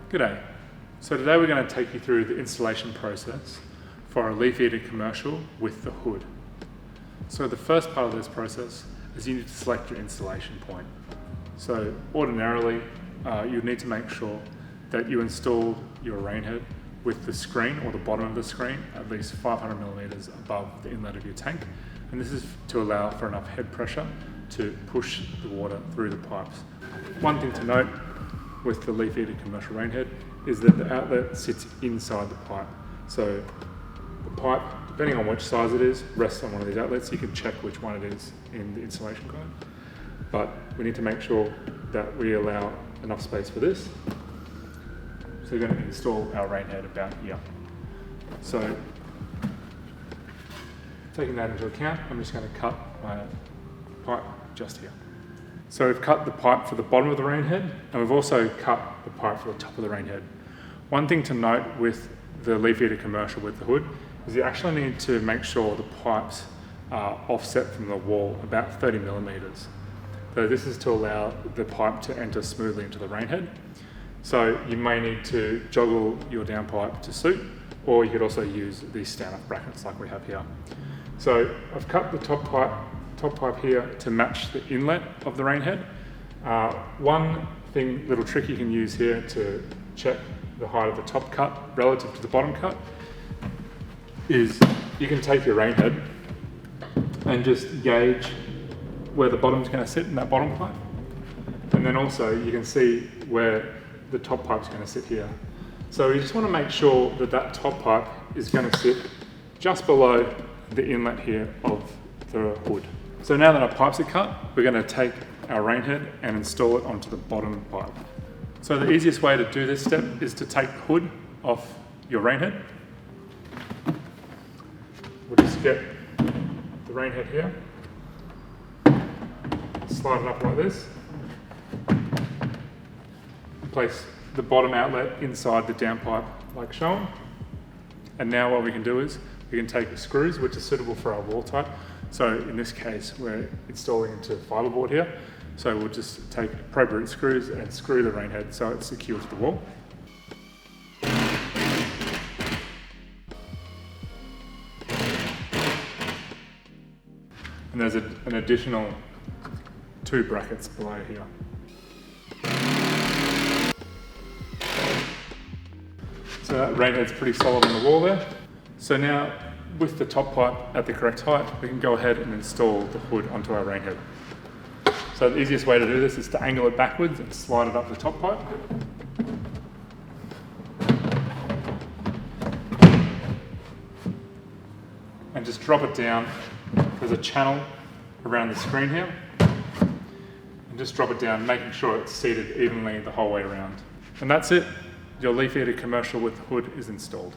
G'day. So today we're going to take you through the installation process for a leaf eater commercial with the hood. So the first part of this process is you need to select your installation point. So ordinarily you need to make sure that you install your rain head with the screen or the bottom of the screen at least 500 millimeters above the inlet of your tank, and this is to allow for enough head pressure to push the water through the pipes. One thing to note with the leaf eater commercial rain head is that the outlet sits inside the pipe. So the pipe, depending on which size it is, rests on one of these outlets. You can check which one it is in the installation guide. But we need to make sure that we allow enough space for this. So we're going to install our rain head about here. So taking that into account, I'm just going to cut my pipe just here. So we've cut the pipe for the bottom of the rain head, and we've also cut the pipe for the top of the rain head. One thing to note with the leaf eater commercial with the hood is you actually need to make sure the pipes are offset from the wall about 30 millimeters. So this is to allow the pipe to enter smoothly into the rain head. So you may need to joggle your downpipe to suit, or you could also use these stand-up brackets like we have here. So I've cut the top pipe here to match the inlet of the rain head. One little trick you can use here to check the height of the top cut relative to the bottom cut is you can take your rain head and just gauge where the bottom's going to sit in that bottom pipe, and then also you can see where the top pipe's going to sit here. So you just want to make sure that that top pipe is going to sit just below the inlet here of the hood. So now that our pipes are cut, we're going to take our rain head and install it onto the bottom pipe. So the easiest way to do this step is to take the hood off your rain head. We'll just get the rain head here, slide it up like this, place the bottom outlet inside the downpipe like shown. And now what we can do is we can take the screws, which are suitable for our wall type. So in this case, we're installing into fiberboard here. So we'll just take appropriate screws and screw the rain head so it's secure to the wall. And there's an additional 2 brackets below here. So that rain head's pretty solid on the wall there. So now, with the top pipe at the correct height, we can go ahead and install the hood onto our rain head. So the easiest way to do this is to angle it backwards and slide it up the top pipe. And just drop it down. There's a channel around the screen here. And just drop it down, making sure it's seated evenly the whole way around. And that's it. Your leaf eater commercial with hood is installed.